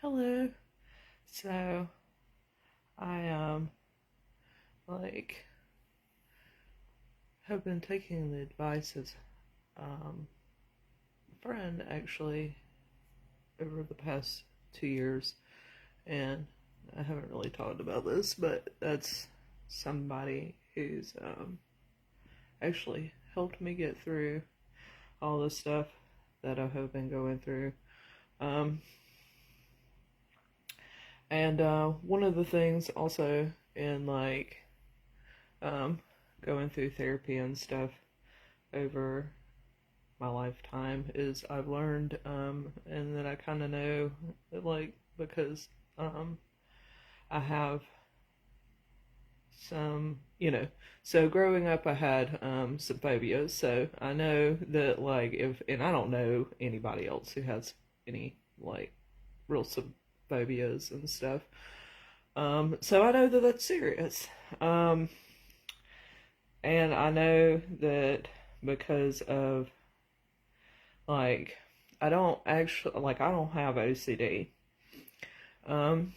Hello. So I like have been taking the advice of a friend actually over the past 2 years, and I haven't really talked about this, but that's somebody who's actually helped me get through all the stuff that I have been going through. Um, and one of the things also in um, going through therapy and stuff over my lifetime is I've learned, and that I kind of know, because um, I have some, so growing up I had some phobias, so I know that, and I don't know anybody else who has any, real some phobias and stuff. So I know that that's serious. Um, and I know that because of, like, I don't have OCD. Um,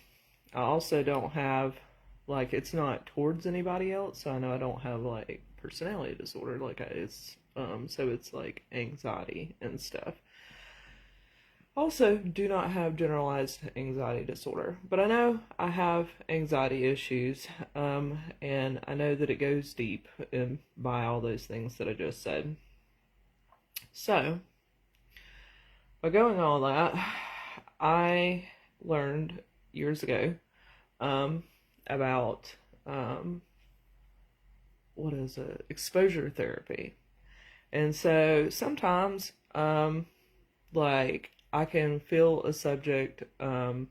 I also don't have, it's not towards anybody else, so I know I don't have, personality disorder. So it's like anxiety and stuff. Also, do not have generalized anxiety disorder, but I know I have anxiety issues, and I know that it goes deep in by all those things that I just said. So, by going all that, I learned years ago, um, about, um, what is it? Exposure therapy. And so sometimes, I can feel a subject, and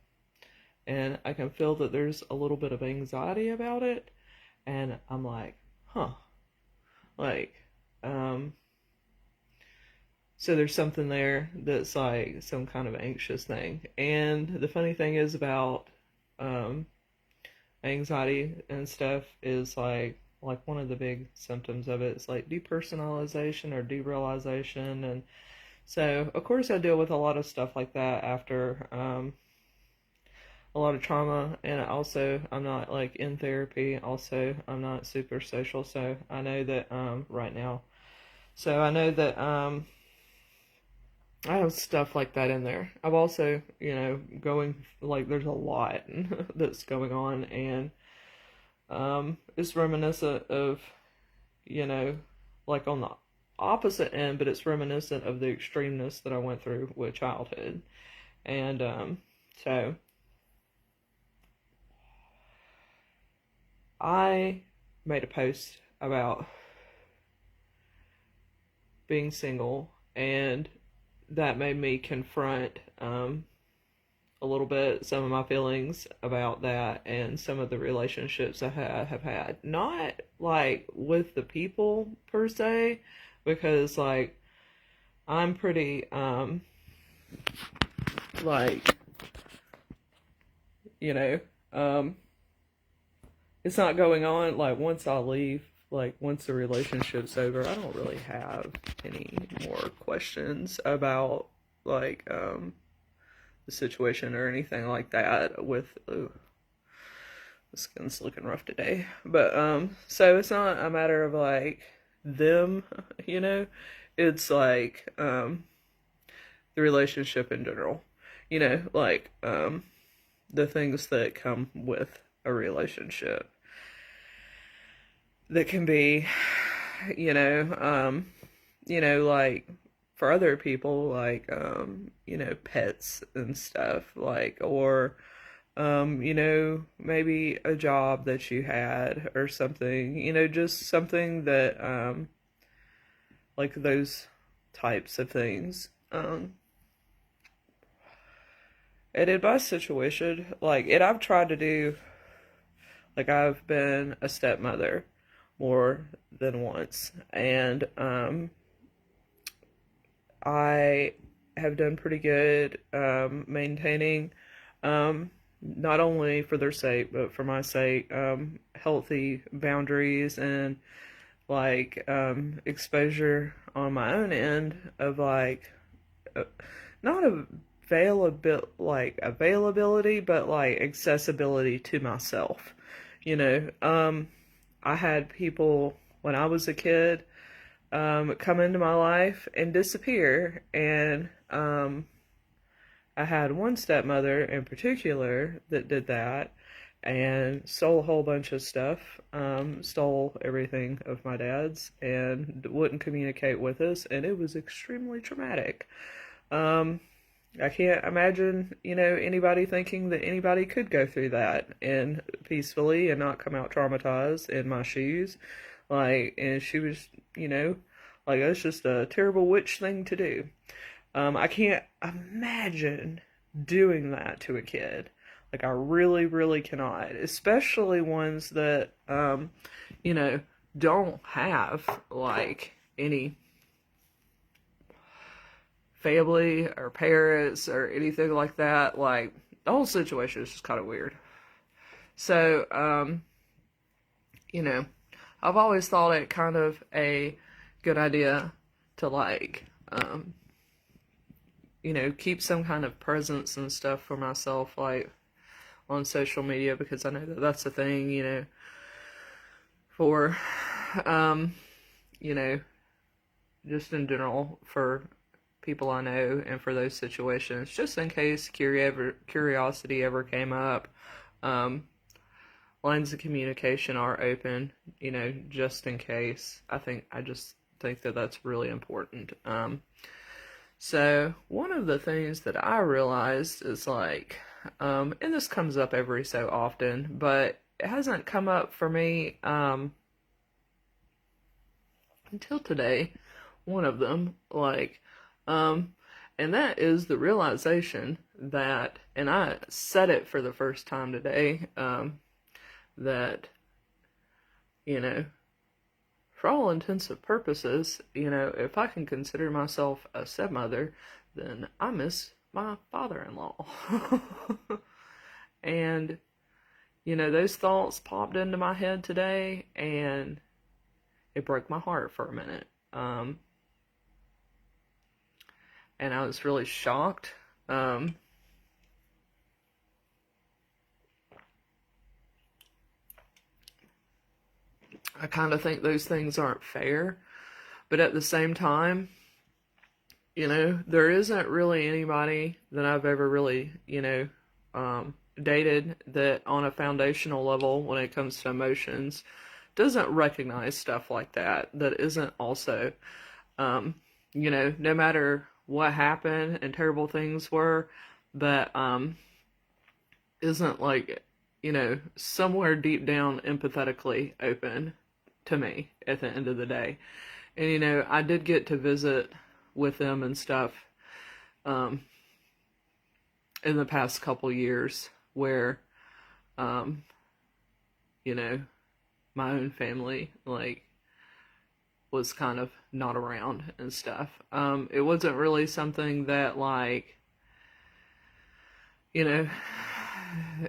I can feel that there's a little bit of anxiety about it, and I'm like, huh, like, um, so there's something there that's like some kind of anxious thing. And the funny thing is about, um, anxiety and stuff is like one of the big symptoms of it is like depersonalization or derealization. And so of course I deal with a lot of stuff like that after, a lot of trauma. And also I'm not like in therapy. Also I'm not super social, so I know that, right now, so I know that, I have stuff like that in there. I've also, going, there's a lot that's going on, and it's reminiscent of, you know, on the opposite end, but it's reminiscent of the extremeness that I went through with childhood. And so I made a post about being single, and that made me confront, a little bit some of my feelings about that and some of the relationships have had. Not like with the people per se, because I'm pretty, like, you know, um, it's not going on. Like, once I leave, once the relationship's over, I don't really have any more questions about, like, the situation or anything like that with, ooh, the skin's looking rough today. But so it's not a matter of like them, you know, it's like, the relationship in general. The things that come with a relationship that can be, you know, like, for other people, pets and stuff, or, maybe a job that you had or something, just something that, like those types of things. And in my situation, I've tried to do, I've been a stepmother more than once, and, I have done pretty good, maintaining, not only for their sake, but for my sake, healthy boundaries and, exposure on my own end of, uh, not of availability, but like accessibility to myself. I had people when I was a kid come into my life and disappear, and I had one stepmother in particular that did that and stole a whole bunch of stuff, stole everything of my dad's, and wouldn't communicate with us, and it was extremely traumatic. Um, I can't imagine, anybody thinking that anybody could go through that and peacefully and not come out traumatized in my shoes. And she was, that's just a terrible witch thing to do. I can't imagine doing that to a kid. I really, really cannot. Especially ones that, you know, don't have, any family or parents or anything like that. The whole situation is just kind of weird. So, you know, I've always thought it kind of a good idea to, keep some kind of presence and stuff for myself, on social media, because I know that that's a thing, for, you know, just in general for people I know and for those situations, just in case curiosity ever came up. Lines of communication are open, just in case. I just think that that's really important. So one of the things that I realized is and this comes up every so often, but it hasn't come up for me until today. One of them, and that is the realization that, and I said it for the first time today, that, for all intents and purposes, if I can consider myself a stepmother, then I miss my father-in-law. And, those thoughts popped into my head today, and it broke my heart for a minute. And I was really shocked. I kind of think those things aren't fair, but at the same time, there isn't really anybody that I've ever really, dated that on a foundational level, when it comes to emotions, doesn't recognize stuff like that, that isn't also, no matter what happened and terrible things were, that isn't somewhere deep down empathetically open to me at the end of the day. And I did get to visit with them and stuff in the past couple years where my own family was kind of not around and stuff. It wasn't really something that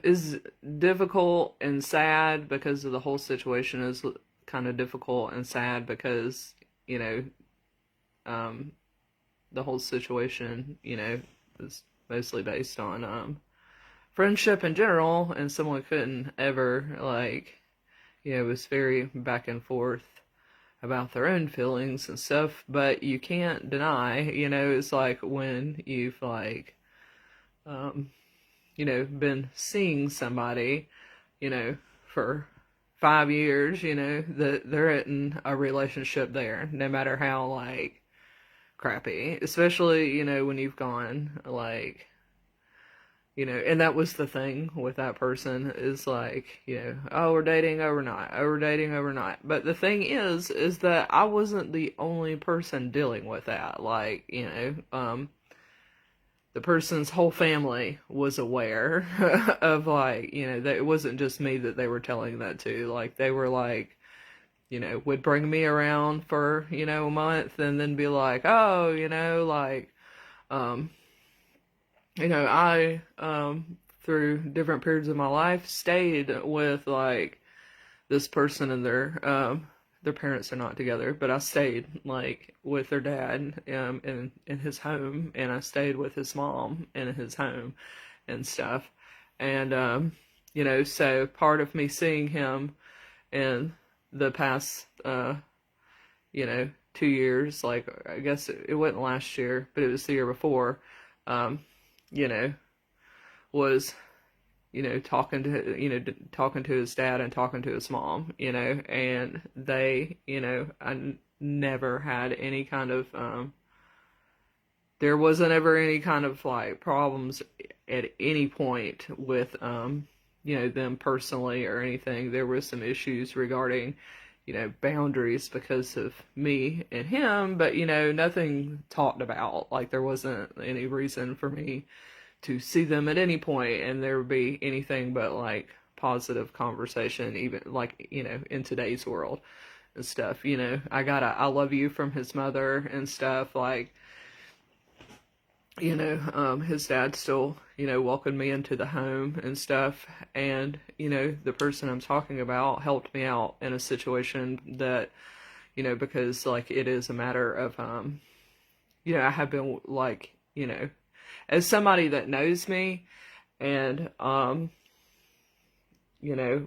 is difficult and sad, because of the whole situation is kind of difficult and sad because, the whole situation, is mostly based on, friendship in general, and someone couldn't ever, it was very back and forth about their own feelings and stuff, but you can't deny, it's when you've, been seeing somebody, for 5 years, that they're in a relationship there, no matter how, crappy, especially, when you've gone, and that was the thing with that person, is oh, we're dating overnight, oh, we're dating overnight. But the thing is that I wasn't the only person dealing with that. The person's whole family was aware of, that it wasn't just me that they were telling that to. They were would bring me around for, a month, and then be oh, I, through different periods of my life, stayed with, this person and their, their parents are not together, but I stayed like with their dad in his home, and I stayed with his mom in his home and stuff. And so part of me seeing him in the past 2 years, like I guess it wasn't last year, but it was the year before, um, you know, was talking to his dad and talking to his mom, and they, never had any kind of, there wasn't ever any kind of like problems at any point with, them personally or anything. There was some issues regarding, boundaries because of me and him, but, nothing talked about. Like, there wasn't any reason for me to see them at any point and there would be anything but like positive conversation, even like, in today's world and stuff. I got a I love you from his mother and stuff, like, his dad still, welcomed me into the home and stuff. And, the person I'm talking about helped me out in a situation that, because like it is a matter of, I have been like, as somebody that knows me, and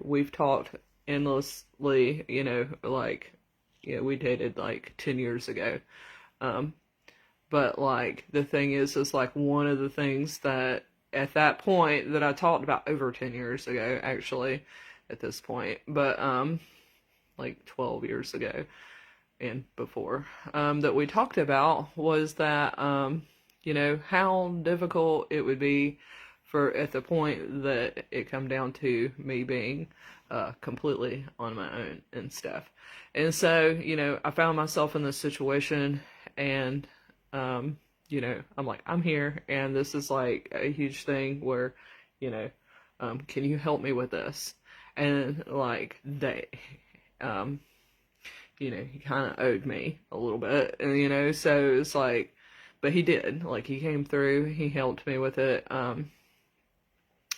we've talked endlessly, like, we dated like 10 years ago. But like the thing is like one of the things that at that point that I talked about over 10 years ago, actually, at this point, but like 12 years ago and before, that we talked about was that how difficult it would be for at the point that it come down to me being completely on my own and stuff. And so, I found myself in this situation, and I'm like, I'm here, and this is like a huge thing where, can you help me with this? And like they, he kind of owed me a little bit, and so it's like, but he did, like, he came through, he helped me with it.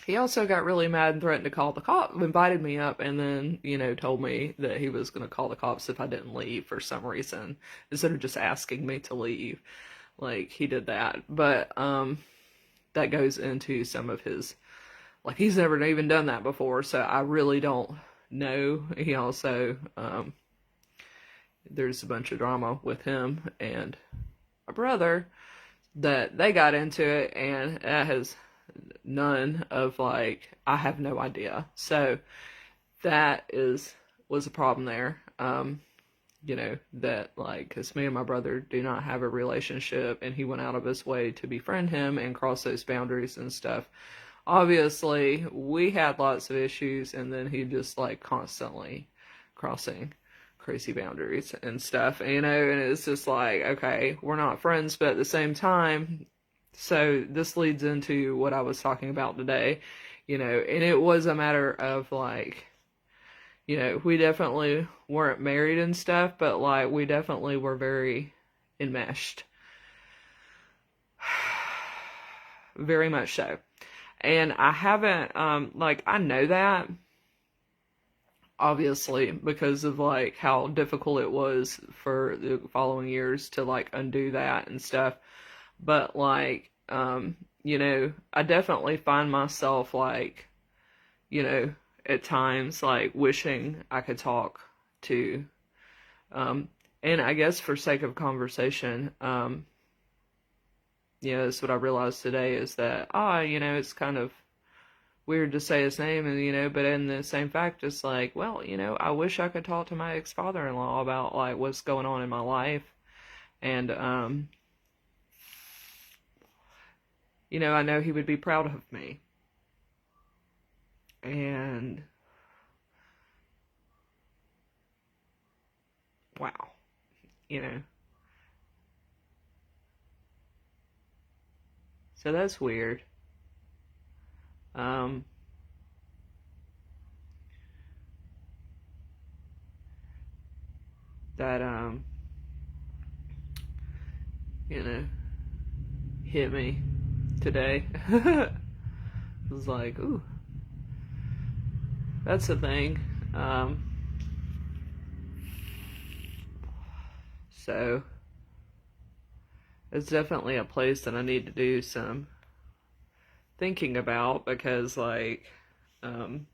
He also got really mad and threatened to call the cops, invited me up, and then, told me that he was going to call the cops if I didn't leave for some reason, instead of just asking me to leave. Like, he did that. But, that goes into some of his, like, he's never even done that before, so I really don't know. He also, there's a bunch of drama with him and my brother that they got into it, and that has none of, like, I have no idea. So that was a problem there. That, like, because me and my brother do not have a relationship, and he went out of his way to befriend him and cross those boundaries and stuff. Obviously, we had lots of issues, and then he just, like, constantly crossing crazy boundaries and stuff, and it's just like, okay, we're not friends, but at the same time, so this leads into what I was talking about today, and it was a matter of, like, we definitely weren't married and stuff, but, like, we definitely were very enmeshed. Very much so. And I haven't, like, I know that, obviously, because of, like, how difficult it was for the following years to, like, undo that and stuff. But, like, I definitely find myself, like, at times, like, wishing I could talk to, and I guess for sake of conversation, that's what I realized today, is that, it's kind of weird to say his name, and, but in the same fact, it's like, well, I wish I could talk to my ex-father-in-law about, like, what's going on in my life, and, I know he would be proud of me, and, wow, so that's weird. Um, that, hit me today. It was like, ooh, that's the thing. So it's definitely a place that I need to do some thinking about because, like, um,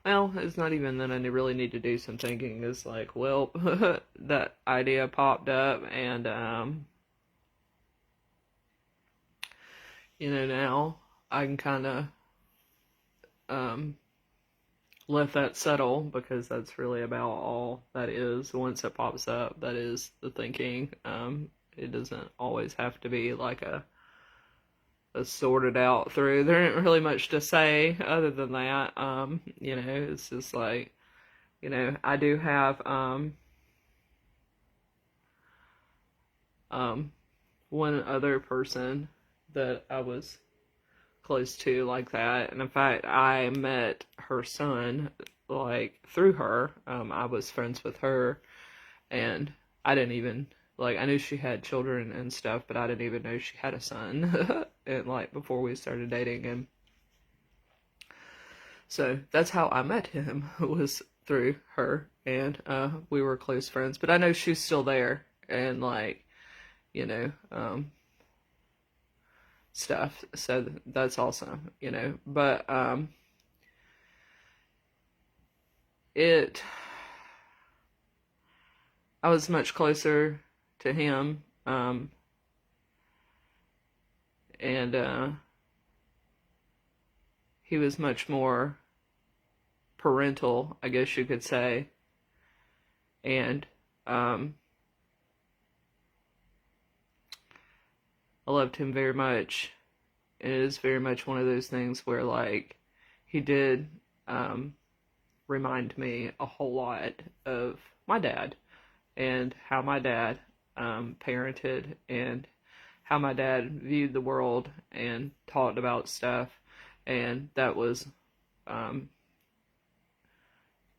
well, it's not even that I really need to do some thinking. It's like, well, that idea popped up, and, now I can kind of, um, let that settle because that's really about all that is. Once it pops up, that is the thinking. It doesn't always have to be like a sorted out through. There ain't really much to say other than that. It's just like, I do have um one other person that I was close to like that. And in fact, I met her son like through her. I was friends with her, and I didn't even like I knew she had children and stuff, but I didn't even know she had a son. And like before we started dating, and so that's how I met him was through her, and we were close friends. But I know she's still there, and like you know, stuff. So that's awesome. But it I was much closer to him, and he was much more parental, I guess you could say, and I loved him very much. And it is very much one of those things where like he did remind me a whole lot of my dad and how my dad parented and how my dad viewed the world and talked about stuff. And that was, um,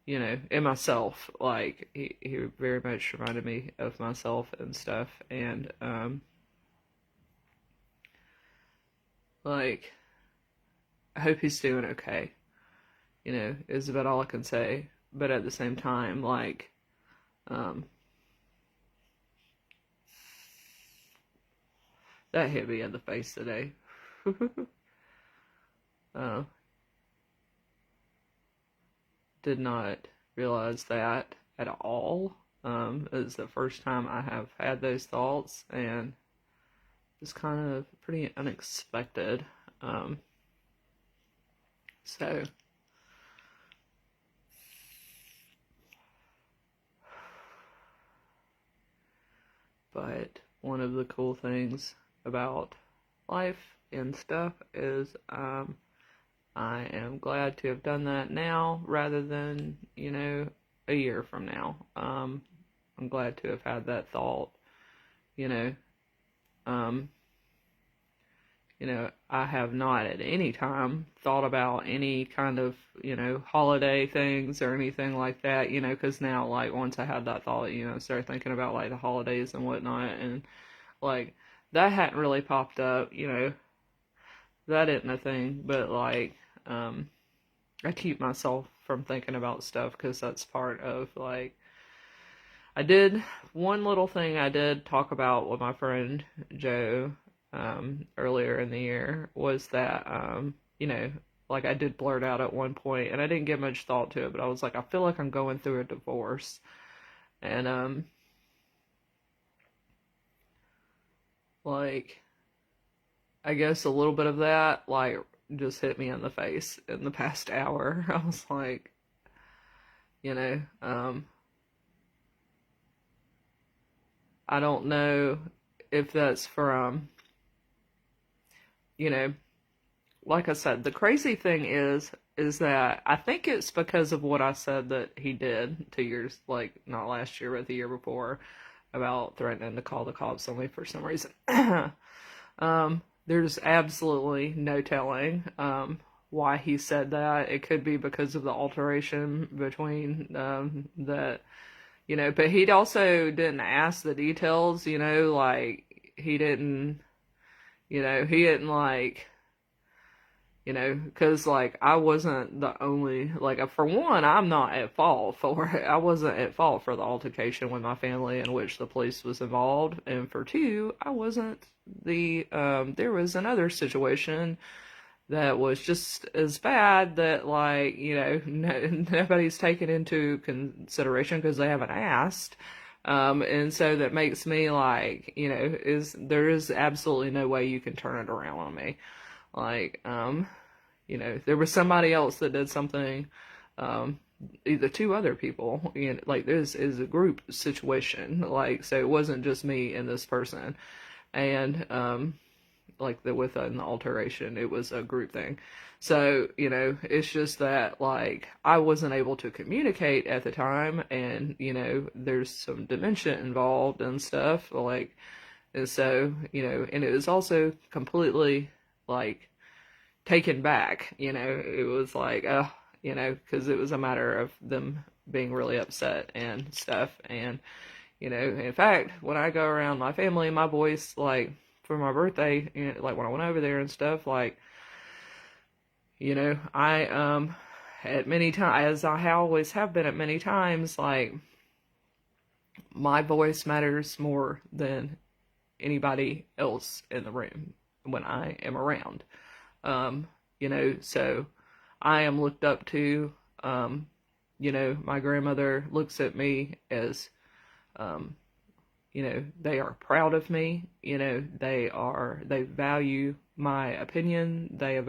in myself. Like, he very much reminded me of myself and stuff. And, like, I hope he's doing okay, is about all I can say. But at the same time, like, um, that hit me in the face today. uh, did not realize that at all. It's the first time I have had those thoughts, and it's kind of pretty unexpected. So, but one of the cool things about life and stuff is I am glad to have done that now rather than, a year from now. I'm glad to have had that thought, you know. Um, I have not at any time thought about any kind of, holiday things or anything like that, because now, like, once I had that thought, I started thinking about, like, the holidays and whatnot, and, like, that hadn't really popped up, that isn't a thing, but, like, I keep myself from thinking about stuff because that's part of, like, I did one little thing I did talk about with my friend Joe earlier in the year was that, like I did blurt out at one point, and I didn't give much thought to it, but I was like, I feel like I'm going through a divorce. And, like, I guess a little bit of that, like, just hit me in the face in the past hour. I was like, you know, um, I don't know if that's from, you know, like I said, the crazy thing is that I think it's because of what I said that he did 2 years, like not last year, but the year before, about threatening to call the cops on me for some reason. There's absolutely no telling why he said that. It could be because of the alteration between that, but he also didn't ask the details, like he didn't like because like I wasn't the only, like, for one, I'm not at fault for it. I wasn't at fault for the altercation with my family in which the police was involved, and for two, I wasn't there was another situation that was just as bad that, like, nobody's taken into consideration because they haven't asked. And so that makes me like, there is absolutely no way you can turn it around on me. Like, there was somebody else that did something, either two other people, like this is a group situation, like, so it wasn't just me and this person, and, like within the alteration, it was a group thing. So, it's just that, like, I wasn't able to communicate at the time, and, there's some dementia involved and stuff, like, and so, and it was also completely, like, taken back, it was like, because it was a matter of them being really upset and stuff, and, in fact, when I go around my family, my voice, like, for my birthday, like when I went over there and stuff, like, I at many times, as I always have been at many times, like, my voice matters more than anybody else in the room when I am around. So I am looked up to. My grandmother looks at me as, they are proud of me. They value my opinion. They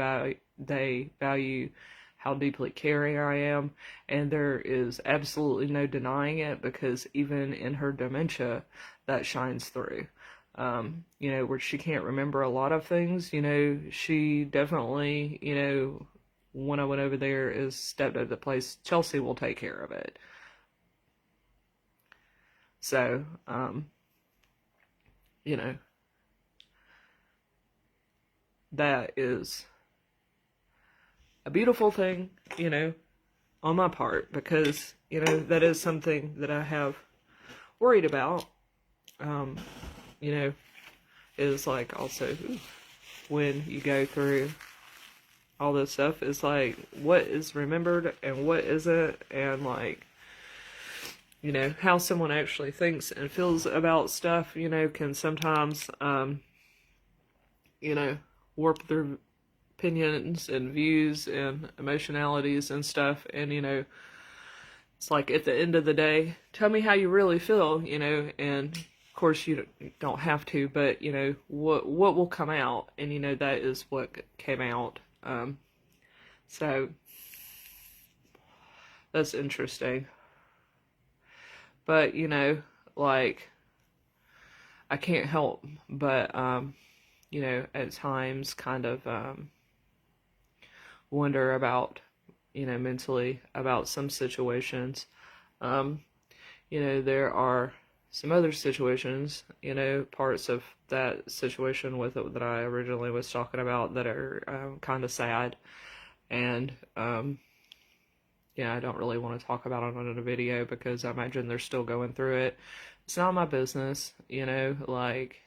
value how deeply caring I am. And there is absolutely no denying it, because even in her dementia, that shines through. Where she can't remember a lot of things, she definitely, when I went over there, is stepped up the place. Chelsea will take care of it. So, that is a beautiful thing, on my part, because, that is something that I have worried about, is like also when you go through all this stuff, is like what is remembered and what isn't, and like, how someone actually thinks and feels about stuff, can sometimes, warp their opinions and views and emotionalities and stuff. And, it's like at the end of the day, tell me how you really feel, and of course you don't have to, but, what will come out, and, that is what came out. So that's interesting. But, like, I can't help but, at times kind of, wonder about, mentally about some situations. There are some other situations, parts of that situation with it that I originally was talking about that are kind of sad. And, I don't really want to talk about it on a video because I imagine they're still going through it. It's not my business, like,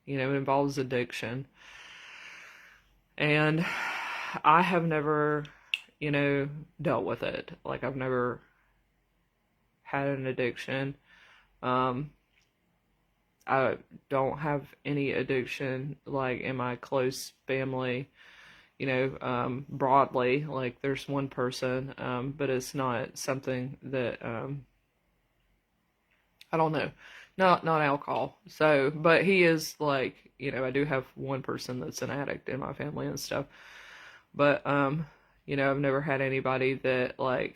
it involves addiction. And I have never, dealt with it. Like, I've never had an addiction. I don't have any addiction, like, in my close family, broadly. Like, there's one person, but it's not something that, I don't know, not alcohol. So, but he is, like, I do have one person that's an addict in my family and stuff. But, I've never had anybody that, like,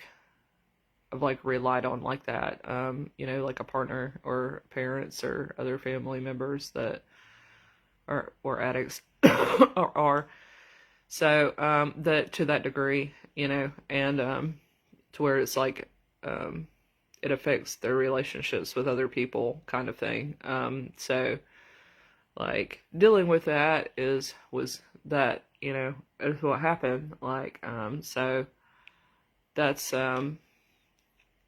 I've, like, relied on like that. Like a partner or parents or other family members that are, or addicts or are. So, that to that degree, and, to where it's like, it affects their relationships with other people, kind of thing. So, like, dealing with that was that, is what happened. Like, so that's, and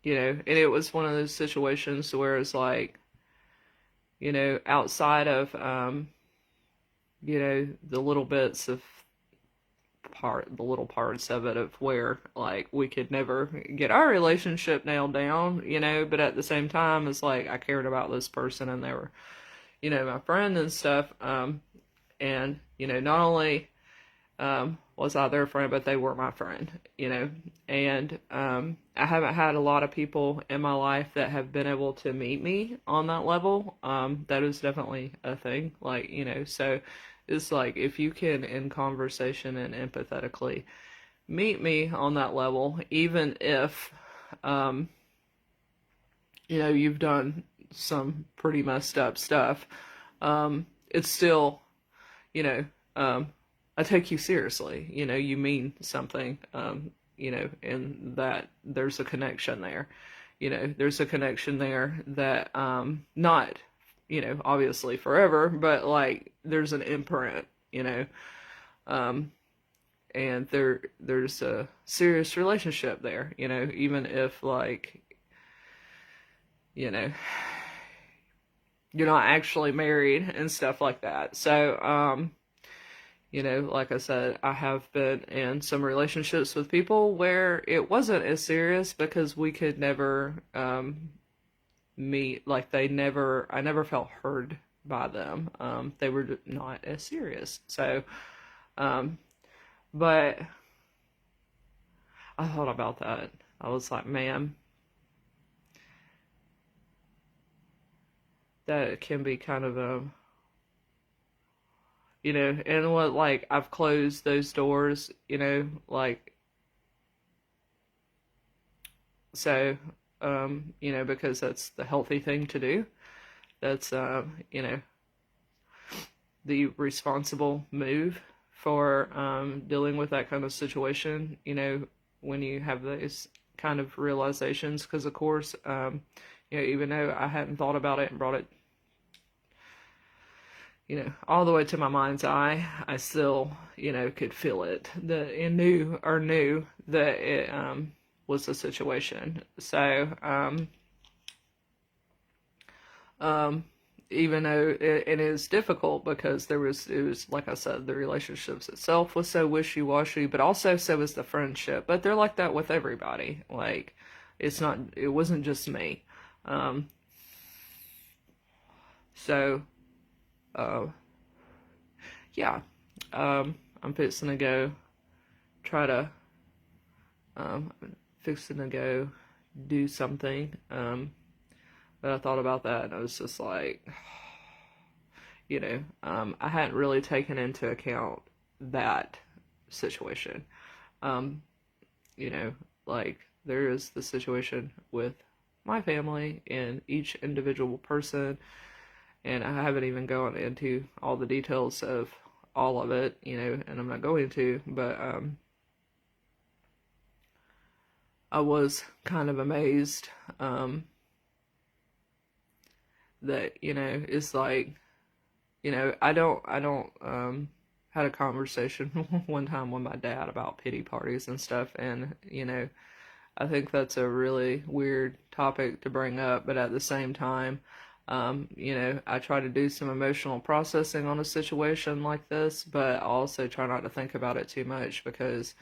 it was one of those situations where it's like, outside of, the little bits of the little parts of it of where like we could never get our relationship nailed down, but at the same time it's like I cared about this person and they were, my friend and stuff. And, not only was I their friend, but they were my friend, and I haven't had a lot of people in my life that have been able to meet me on that level. That is definitely a thing, like, so it's like if you can, in conversation and empathetically, meet me on that level, even if, you've done some pretty messed up stuff, it's still, you know, I take you seriously, you mean something, and that there's a connection there, there's a connection there that, not, obviously forever, but like there's an imprint, um, and there's a serious relationship there, even if like, you know, you're not actually married and stuff like that. So, like I said, I have been in some relationships with people where it wasn't as serious because we could never meet. Like I never felt heard by them. They were not as serious. So, but I thought about that. I was like, man, that can be kind of a, and what, like, I've closed those doors, like, so, because that's the healthy thing to do. That's, the responsible move for, dealing with that kind of situation, when you have those kind of realizations, because of course, even though I hadn't thought about it and brought it, all the way to my mind's eye, I still, could feel it. And knew that it was a situation. So, even though it is difficult because it was, like I said, the relationships itself was so wishy-washy, but also so was the friendship. But they're like that with everybody. Like, it wasn't just me. So, yeah, I'm fixing to go try to, fixing to go do something, but I thought about that and I was just like, I hadn't really taken into account that situation, um, like there is the situation with my family and each individual person, and I haven't even gone into all the details of all of it, and I'm not going to, but I was kind of amazed that, it's like, I don't had a conversation one time with my dad about pity parties and stuff, and, I think that's a really weird topic to bring up, but at the same time, I try to do some emotional processing on a situation like this, but I also try not to think about it too much because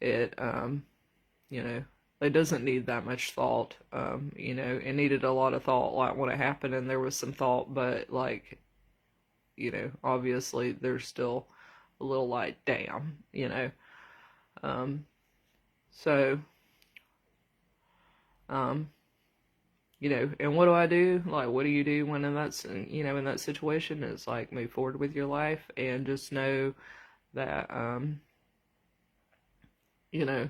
it, it doesn't need that much thought. It needed a lot of thought, like when it happened, and there was some thought, but like, obviously there's still a little like, damn, so, and what do I do? Like, what do you do when in that situation? It's like, move forward with your life and just know that, you know,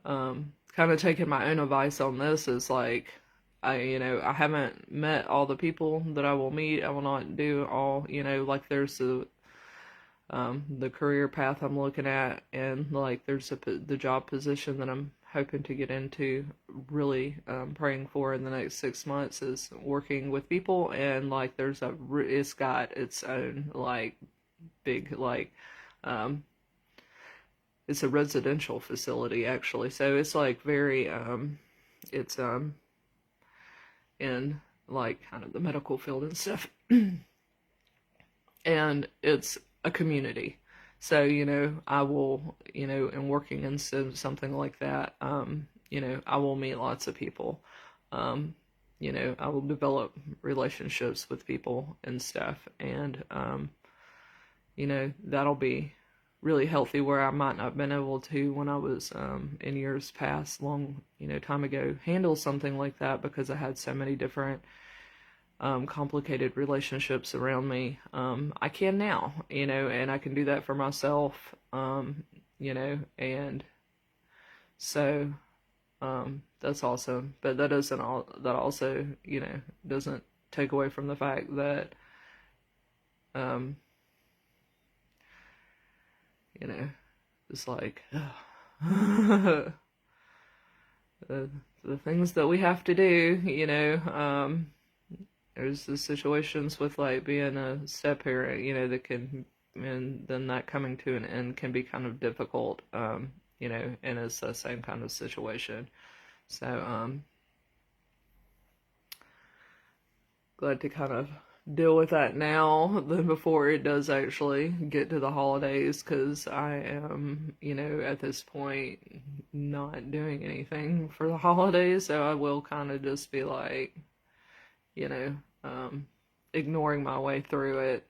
kind of taking my own advice on this is like, I haven't met all the people that I will meet. I will not do all, like there's the career path I'm looking at, and like there's the job position that I'm hoping to get into, really praying for in the next 6 months is working with people, and like it's got its own like big like it's a residential facility actually, so it's like very it's in like kind of the medical field and stuff, and it's a community. So, I will, in working in something like that, I will meet lots of people. Um, I will develop relationships with people and stuff. And, that'll be really healthy where I might not have been able to when I was in years past, long, time ago, handle something like that because I had so many different complicated relationships around me. I can now, and I can do that for myself, and so that's awesome. But that also, doesn't take away from the fact that, um, you know, it's like the, the things that we have to do, there's the situations with like being a step parent, that can, and then that coming to an end can be kind of difficult, and it's the same kind of situation. So, glad to kind of deal with that now than before it does actually get to the holidays, because I am, at this point not doing anything for the holidays, so I will kind of just be like, you know, um, ignoring my way through it,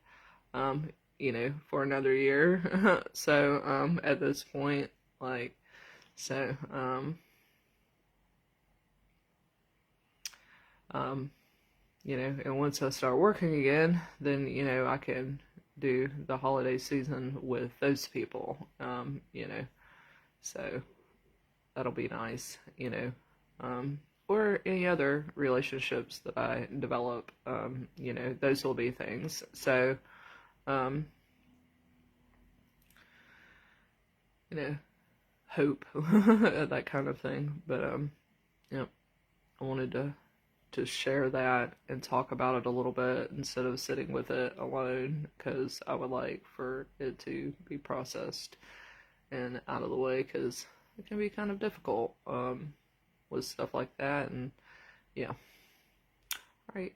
for another year. So, at this point, like, so, um, and once I start working again, then, I can do the holiday season with those people, so that'll be nice, or any other relationships that I develop, those will be things. So, um, you know, hope, that kind of thing. But, yeah, I wanted to share that and talk about it a little bit instead of sitting with it alone, because I would like for it to be processed and out of the way, because it can be kind of difficult with stuff like that. And yeah, all right.